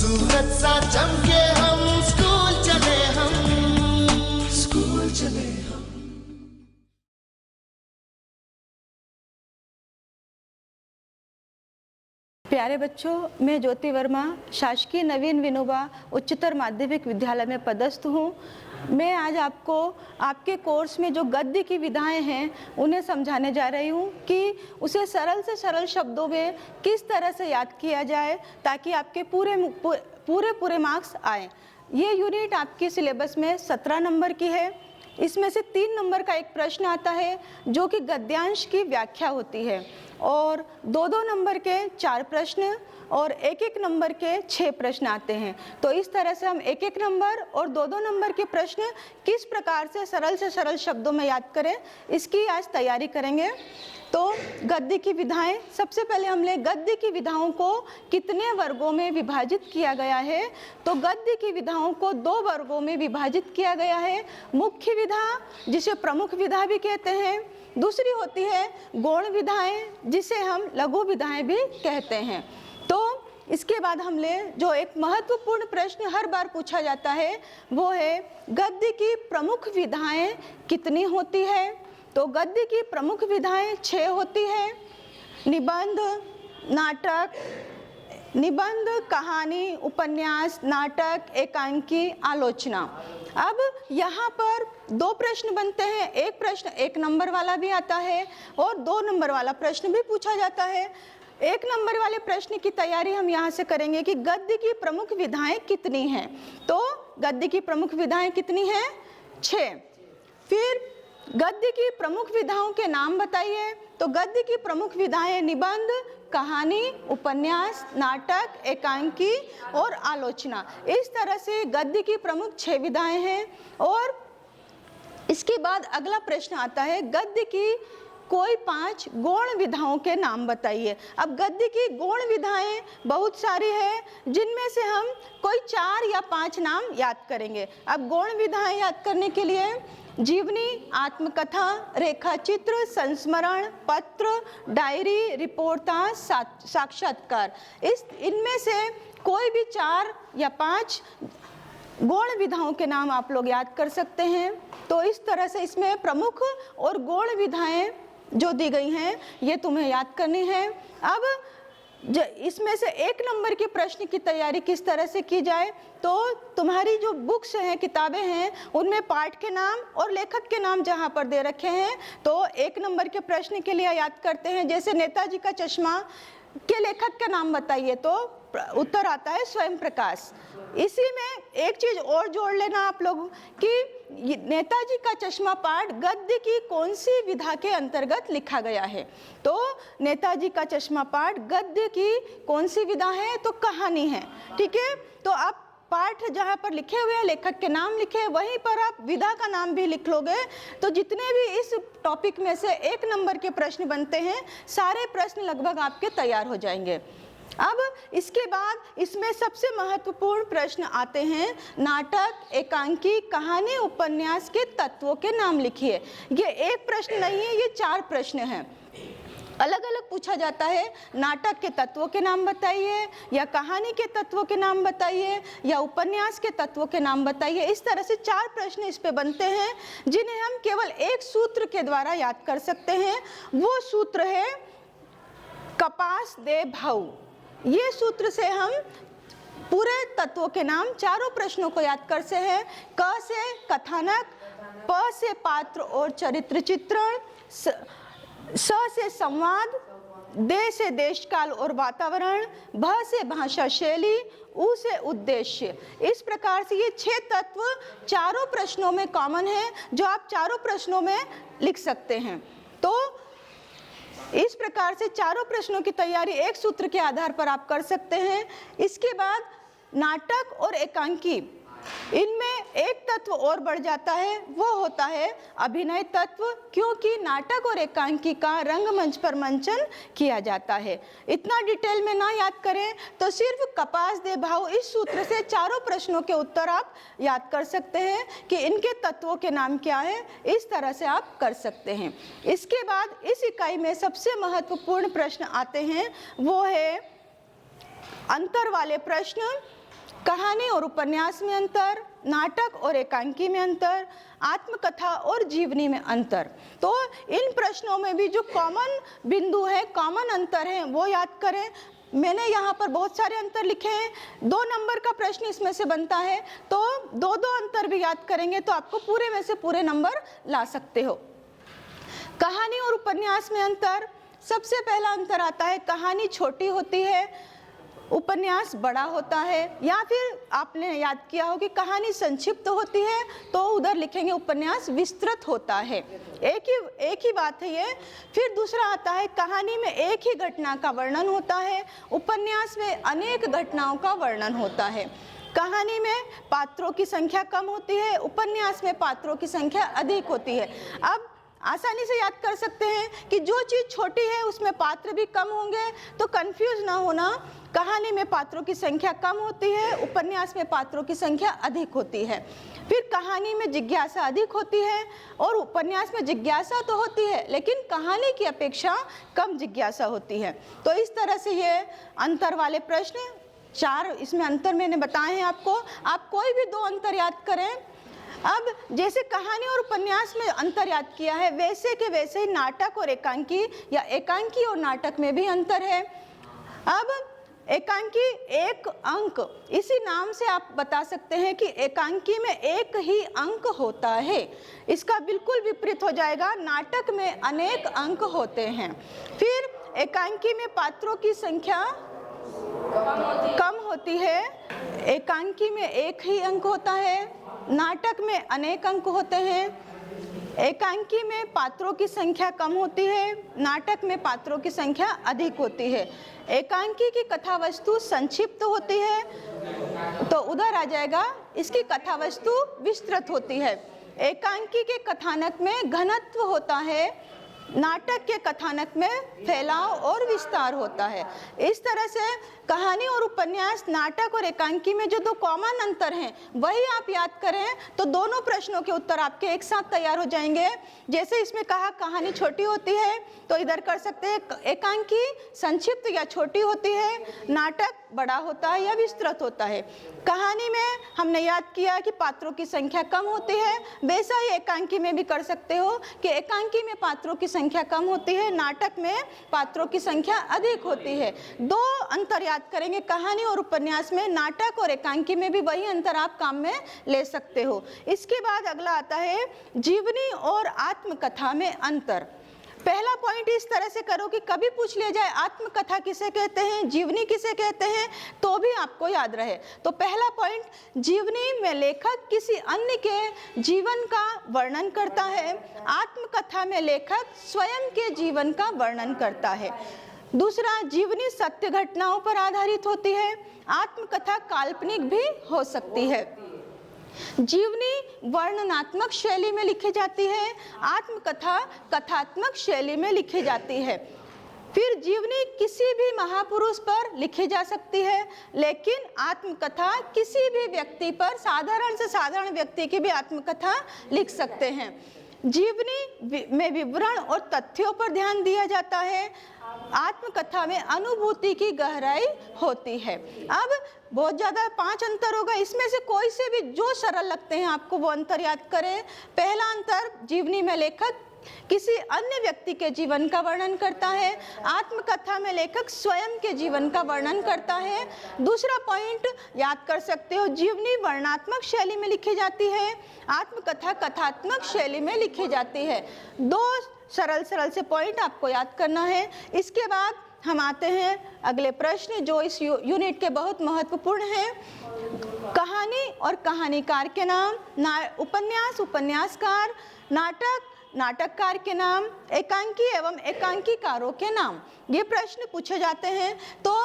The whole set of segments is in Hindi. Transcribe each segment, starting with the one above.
सूरज सा चमके हम, स्कूल चले हम, स्कूल चले हम। प्यारे बच्चों, मैं ज्योति वर्मा शासकीय नवीन विनोबा उच्चतर माध्यमिक विद्यालय में पदस्थ हूँ। मैं आज आपको आपके कोर्स में जो गद्य की विधाएं हैं उन्हें समझाने जा रही हूँ कि उसे सरल से सरल शब्दों में किस तरह से याद किया जाए ताकि आपके पूरे मार्क्स आए। ये यूनिट आपके सिलेबस में 17 नंबर की है। इसमें से 3 नंबर का एक प्रश्न आता है जो कि गद्यांश की व्याख्या होती है, और 2-2 नंबर के 4 प्रश्न और 1-1 नंबर के 6 प्रश्न आते हैं। तो इस तरह से हम 1-1 नंबर और 2-2 नंबर के प्रश्न किस प्रकार से सरल शब्दों में याद करें, इसकी आज तैयारी करेंगे। तो गद्य की विधाएं, सबसे पहले हमने गद्य की विधाओं को कितने वर्गों में विभाजित किया गया है। तो गद्य की विधाओं को 2 वर्गों में विभाजित किया गया है। मुख्य विधा, जिसे प्रमुख विधा भी कहते हैं, दूसरी होती है गौण विधाएं, जिसे हम लघु विधाएं भी कहते हैं। तो इसके बाद हमने जो एक महत्वपूर्ण प्रश्न हर बार पूछा जाता है वो है गद्य की प्रमुख विधाएं कितनी होती है। तो गद्य की प्रमुख विधाएं 6 होती है। निबंध, नाटक, निबंध, कहानी, उपन्यास, नाटक, एकांकी, आलोचना। अब यहाँ पर 2 प्रश्न बनते हैं। एक प्रश्न 1 नंबर वाला भी आता है और 2 नंबर वाला प्रश्न भी पूछा जाता है। 1 नंबर वाले प्रश्न की तैयारी हम यहाँ से करेंगे कि गद्य की प्रमुख विधाएं कितनी हैं। तो गद्य की प्रमुख विधाएं कितनी हैं? 6। फिर गद्य की प्रमुख विधाओं के नाम बताइए। तो गद्य की प्रमुख विधाएं निबंध, कहानी, उपन्यास, नाटक, एकांकी और आलोचना। इस तरह से गद्य की प्रमुख 6 विधाएं हैं। और इसके बाद अगला प्रश्न आता है गद्य की कोई 5 गौण विधाओं के नाम बताइए। अब गद्य की गौण विधाएं बहुत सारी है, जिनमें से हम कोई 4 या 5 नाम याद करेंगे। अब गौण विधाएं याद करने के लिए जीवनी, आत्मकथा, रेखाचित्र, संस्मरण, पत्र, डायरी, रिपोर्टा, साक्षात्कार, इनमें से कोई भी 4 या 5 गौण विधाओं के नाम आप लोग याद कर सकते हैं। तो इस तरह से इसमें प्रमुख और गौण विधाएं जो दी गई हैं ये तुम्हें याद करनी है। अब इसमें से 1 नंबर के प्रश्न की तैयारी किस तरह से की जाए। तो तुम्हारी जो बुक्स हैं, किताबें हैं, उनमें पाठ के नाम और लेखक के नाम जहाँ पर दे रखे हैं, तो 1 नंबर के प्रश्न के लिए याद करते हैं। जैसे नेताजी का चश्मा के लेखक का नाम बताइए, तो उत्तर आता है स्वयं प्रकाश। इसी में एक चीज और जोड़ लेना आप लोग कि नेताजी का चश्मा पाठ गद्य की कौन सी विधा के अंतर्गत लिखा गया है। तो नेताजी का चश्मा पाठ गद्य की कौन सी विधा है? तो कहानी है। ठीक है, तो आप पाठ जहाँ पर लिखे हुए हैं, लेखक के नाम लिखे हैं, वहीं पर आप विधा का नाम भी लिख लोगे तो जितने भी इस टॉपिक में से 1 नंबर के प्रश्न बनते हैं, सारे प्रश्न लगभग आपके तैयार हो जाएंगे। अब इसके बाद इसमें सबसे महत्वपूर्ण प्रश्न आते हैं नाटक, एकांकी, कहानी, उपन्यास के तत्वों के नाम लिखिए। ये एक प्रश्न नहीं है, ये 4 प्रश्न हैं। अलग अलग पूछा जाता है, नाटक के तत्वों के नाम बताइए, या कहानी के तत्वों के नाम बताइए, या उपन्यास के तत्वों के नाम बताइए। इस तरह से 4 प्रश्न इस पे बनते हैं, जिन्हें हम केवल एक सूत्र के द्वारा याद कर सकते हैं। वो सूत्र है कपास दे भाऊ। ये सूत्र से हम पूरे तत्वों के नाम 4 प्रश्नों को याद कर से हैं। क से कथानक, प से पात्र और चरित्र चित्रण, स से संवाद, दे से देश काल और वातावरण, भ से भाषा शैली, उ से उद्देश्य। इस प्रकार से ये 6 तत्व 4 प्रश्नों में कॉमन है, जो आप 4 प्रश्नों में लिख सकते हैं। तो इस प्रकार से 4 प्रश्नों की तैयारी एक सूत्र के आधार पर आप कर सकते हैं। इसके बाद नाटक और एकांकी, इनमें एक तत्व और बढ़ जाता है, वो होता है अभिनय तत्व, क्योंकि नाटक और एकांकी का रंगमंच पर मंचन किया जाता है। इतना डिटेल में ना याद करें तो सिर्फ कपास दे भाव इस सूत्र से 4 प्रश्नों के उत्तर आप याद कर सकते हैं कि इनके तत्वों के नाम क्या है। इस तरह से आप कर सकते हैं। इसके बाद इस इकाई में सबसे महत्वपूर्ण प्रश्न आते हैं, वो है अंतर वाले प्रश्न, कहानी और उपन्यास में अंतर, नाटक और एकांकी में अंतर, आत्मकथा और जीवनी में अंतर। तो इन प्रश्नों में भी जो कॉमन बिंदु है, कॉमन अंतर है, वो याद करें। मैंने यहाँ पर बहुत सारे अंतर लिखे हैं, 2 नंबर का प्रश्न इसमें से बनता है, तो 2-2 अंतर भी याद करेंगे तो आपको पूरे में से पूरे नंबर ला सकते हो। कहानी और उपन्यास में अंतर, सबसे पहला अंतर आता है कहानी छोटी होती है, उपन्यास बड़ा होता है। या फिर आपने याद किया हो कि कहानी संक्षिप्त होती है तो उधर लिखेंगे उपन्यास विस्तृत होता है। एक ही बात है ये। फिर दूसरा आता है कहानी में एक ही घटना का वर्णन होता है, उपन्यास में अनेक घटनाओं का वर्णन होता है। कहानी में पात्रों की संख्या कम होती है, उपन्यास में पात्रों की संख्या अधिक होती है। अब आसानी से याद कर सकते हैं कि जो चीज़ छोटी है उसमें पात्र भी कम होंगे, तो कंफ्यूज ना होना। कहानी में पात्रों की संख्या कम होती है, उपन्यास में पात्रों की संख्या अधिक होती है। फिर कहानी में जिज्ञासा अधिक होती है और उपन्यास में जिज्ञासा तो होती है लेकिन कहानी की अपेक्षा कम जिज्ञासा होती है। तो इस तरह से ये अंतर वाले प्रश्न 4 इसमें अंतर मैंने बताए हैं आपको। आप कोई भी 2 अंतर याद करें। अब जैसे कहानी और उपन्यास में अंतर याद किया है, वैसे के वैसे ही नाटक और एकांकी या एकांकी और नाटक में भी अंतर है। अब एकांकी 1 अंक, इसी नाम से आप बता सकते हैं कि एकांकी में 1 ही अंक होता है। इसका बिल्कुल विपरीत हो जाएगा, नाटक में अनेक अंक होते हैं। फिर एकांकी में पात्रों की संख्या कम होती है, एकांकी में 1 ही अंक होता है, नाटक में अनेक अंक होते हैं। एकांकी में पात्रों की संख्या कम होती है, नाटक में पात्रों की संख्या अधिक होती है। एकांकी की कथा वस्तु संक्षिप्त होती है तो उधर आ जाएगा इसकी कथा वस्तु विस्तृत होती है। एकांकी के कथानक में घनत्व होता है, नाटक के कथानक में फैलाव और विस्तार होता है। इस तरह से कहानी और उपन्यास, नाटक और एकांकी में जो 2 कॉमन अंतर हैं वही आप याद करें तो दोनों प्रश्नों के उत्तर आपके एक साथ तैयार हो जाएंगे। जैसे इसमें कहा कहानी छोटी होती है तो इधर कर सकते हैं एकांकी संक्षिप्त या छोटी होती है, नाटक बड़ा होता है या विस्तृत होता है। कहानी में हमने याद किया कि पात्रों की संख्या कम होती है, वैसा ही एकांकी में भी कर सकते हो कि एकांकी में पात्रों की संख्या कम होती है, नाटक में पात्रों की संख्या अधिक होती है। 2 अंतर याद करेंगे कहानी और उपन्यास में, नाटक और एकांकी में भी वही अंतर आप काम में ले सकते हो। इसके बाद अगला आता है जीवनी और आत्मकथा में अंतर। पहला पॉइंट इस तरह से करो कि कभी पूछ लिया जाए आत्मकथा किसे कहते हैं, जीवनी किसे कहते हैं, तो भी आपको याद रहे। तो पहला पॉइंट, जीवनी में लेखक किसी अन्य के जीवन का वर्णन करता है, आत्मकथा में लेखक स्वयं के जीवन का वर्णन करता है। दूसरा, जीवनी सत्य घटनाओं पर आधारित होती है, आत्मकथा काल्पनिक भी हो सकती है। जीवनी वर्णनात्मक शैली में लिखी जाती है, आत्मकथा कथात्मक शैली में लिखी जाती है। फिर जीवनी किसी भी महापुरुष पर लिखी जा सकती है, लेकिन आत्मकथा किसी भी व्यक्ति पर, साधारण से साधारण व्यक्ति की भी आत्मकथा लिख सकते हैं। जीवनी में विवरण और तथ्यों पर ध्यान दिया जाता है, आत्मकथा में अनुभूति की गहराई होती है। अब बहुत ज़्यादा 5 अंतर होगा, इसमें से कोई से भी जो सरल लगते हैं आपको वो अंतर याद करें। पहला अंतर, जीवनी में लेखक किसी अन्य व्यक्ति के जीवन का वर्णन करता है, आत्मकथा में लेखक स्वयं के जीवन का वर्णन करता है। दूसरा पॉइंट याद कर सकते हो, जीवनी वर्णनात्मक शैली में लिखी जाती है, आत्मकथा कथात्मक शैली में लिखी जाती है। 2 सरल से पॉइंट आपको याद करना है। इसके बाद हम आते हैं अगले प्रश्न जो इस यूनिट के बहुत महत्वपूर्ण हैं। कहानी और कहानीकार के नाम, उपन्यास उपन्यासकार, नाटक नाटककार के नाम, एकांकी एवं एकांकीकारों के नाम, ये प्रश्न पूछे जाते हैं। तो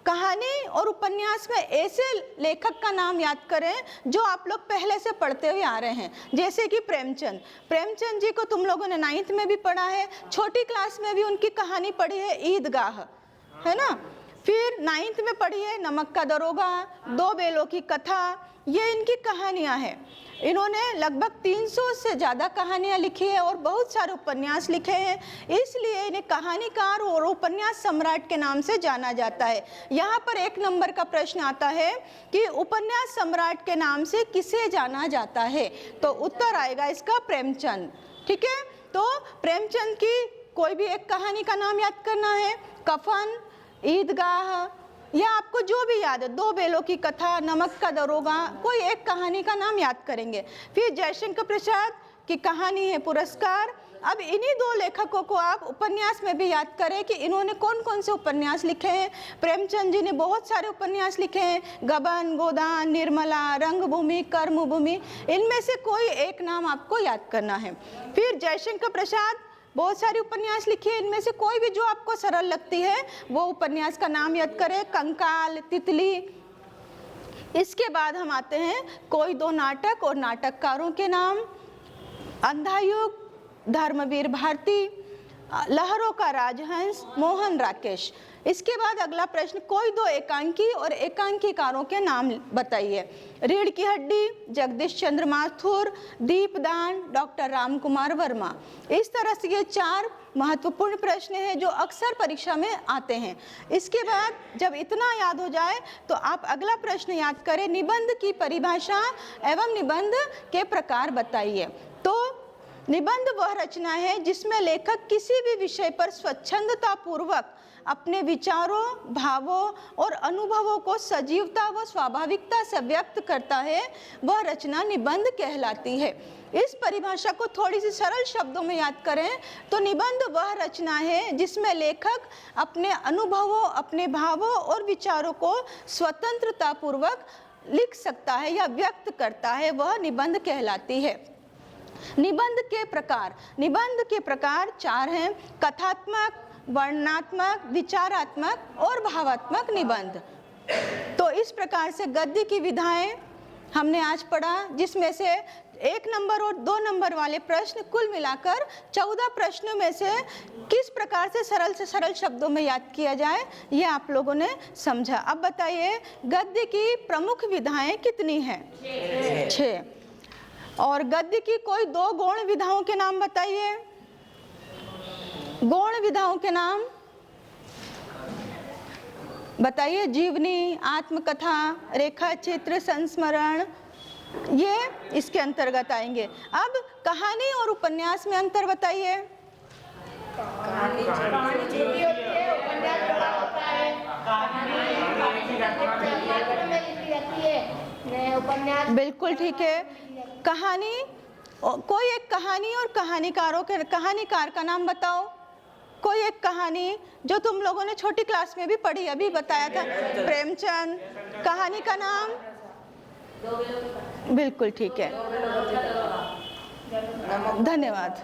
कहानी और उपन्यास में ऐसे लेखक का नाम याद करें जो आप लोग पहले से पढ़ते हुए आ रहे हैं, जैसे कि प्रेमचंद जी को तुम लोगों ने 9th में भी पढ़ा है, छोटी क्लास में भी उनकी कहानी पढ़ी है ईदगाह, है ना। फिर 9th में पढ़ी है नमक का दरोगा, 2 बैलों की कथा, ये इनकी कहानियाँ हैं। इन्होंने लगभग 300 से ज़्यादा कहानियाँ लिखी है और बहुत सारे उपन्यास लिखे हैं, इसलिए इन्हें कहानीकार और उपन्यास सम्राट के नाम से जाना जाता है। यहाँ पर 1 नंबर का प्रश्न आता है कि उपन्यास सम्राट के नाम से किसे जाना जाता है, तो उत्तर आएगा इसका प्रेमचंद। ठीक है, तो प्रेमचंद की कोई भी एक कहानी का नाम याद करना है, कफन, ईदगाह, या आपको जो भी याद है, 2 बेलों की कथा, नमक का दरोगा, कोई एक कहानी का नाम याद करेंगे। फिर जयशंकर प्रसाद की कहानी है पुरस्कार। अब इन्हीं 2 लेखकों को आप उपन्यास में भी याद करें कि इन्होंने कौन कौन से उपन्यास लिखे हैं। प्रेमचंद जी ने बहुत सारे उपन्यास लिखे हैं, गबन, गोदान, निर्मला, रंगभूमि, कर्मभूमि, इनमें से कोई एक नाम आपको याद करना है। फिर जयशंकर प्रसाद बहुत सारे उपन्यास लिखे हैं, इनमें से कोई भी जो आपको सरल लगती है वो उपन्यास का नाम याद करें, कंकाल, तितली। इसके बाद हम आते हैं कोई 2 नाटक और नाटककारों के नाम, अंधायुग, धर्मवीर भारती, लहरों का राजहंस, मोहन राकेश। इसके बाद अगला प्रश्न, कोई 2 एकांकी और एकांकीकारों के नाम बताइए। रीढ़ की हड्डी, जगदीश चंद्र माथुर, दीपदान, डॉक्टर राम कुमार वर्मा। इस तरह से ये 4 महत्वपूर्ण प्रश्न हैं जो अक्सर परीक्षा में आते हैं। इसके बाद जब इतना याद हो जाए तो आप अगला प्रश्न याद करें, निबंध की परिभाषा एवं निबंध के प्रकार बताइए। तो निबंध वह रचना है जिसमें लेखक किसी भी विषय पर स्वच्छंदता पूर्वक अपने विचारों, भावों और अनुभवों को सजीवता व स्वाभाविकता से व्यक्त करता है, वह रचना निबंध कहलाती है। इस परिभाषा को थोड़ी सी सरल शब्दों में याद करें तो निबंध वह रचना है जिसमें लेखक अपने अनुभवों, अपने भावों और विचारों को स्वतंत्रता पूर्वक लिख सकता है या व्यक्त करता है, वह निबंध कहलाती है। निबंध के प्रकार 4 हैं, कथात्मक, वर्णनात्मक, विचारात्मक और भावात्मक निबंध। तो इस प्रकार से गद्य की विधाएं हमने आज पढ़ा, जिसमें से 1 नंबर और 2 नंबर वाले प्रश्न कुल मिलाकर 14 प्रश्नों में से किस प्रकार से सरल शब्दों में याद किया जाए, ये आप लोगों ने समझा। अब बताइए गद्य की प्रमुख विधाएं कितनी हैं? 6। और गद्य की कोई 2 गौण विधाओं के नाम बताइए। गौण विधाओं के नाम बताइए। जीवनी, आत्मकथा, रेखा चित्र, संस्मरण, ये इसके अंतर्गत आएंगे। अब कहानी और उपन्यास में अंतर बताइए। कहानी छोटी होती है, उपन्यास बड़ा होता है। उपन्यास बिल्कुल ठीक है। कहानी, कोई एक कहानी और कहानीकार का नाम बताओ। कोई एक कहानी जो तुम लोगों ने छोटी क्लास में भी पढ़ी, अभी बताया था, प्रेमचंद। कहानी का नाम? बिल्कुल ठीक है, धन्यवाद।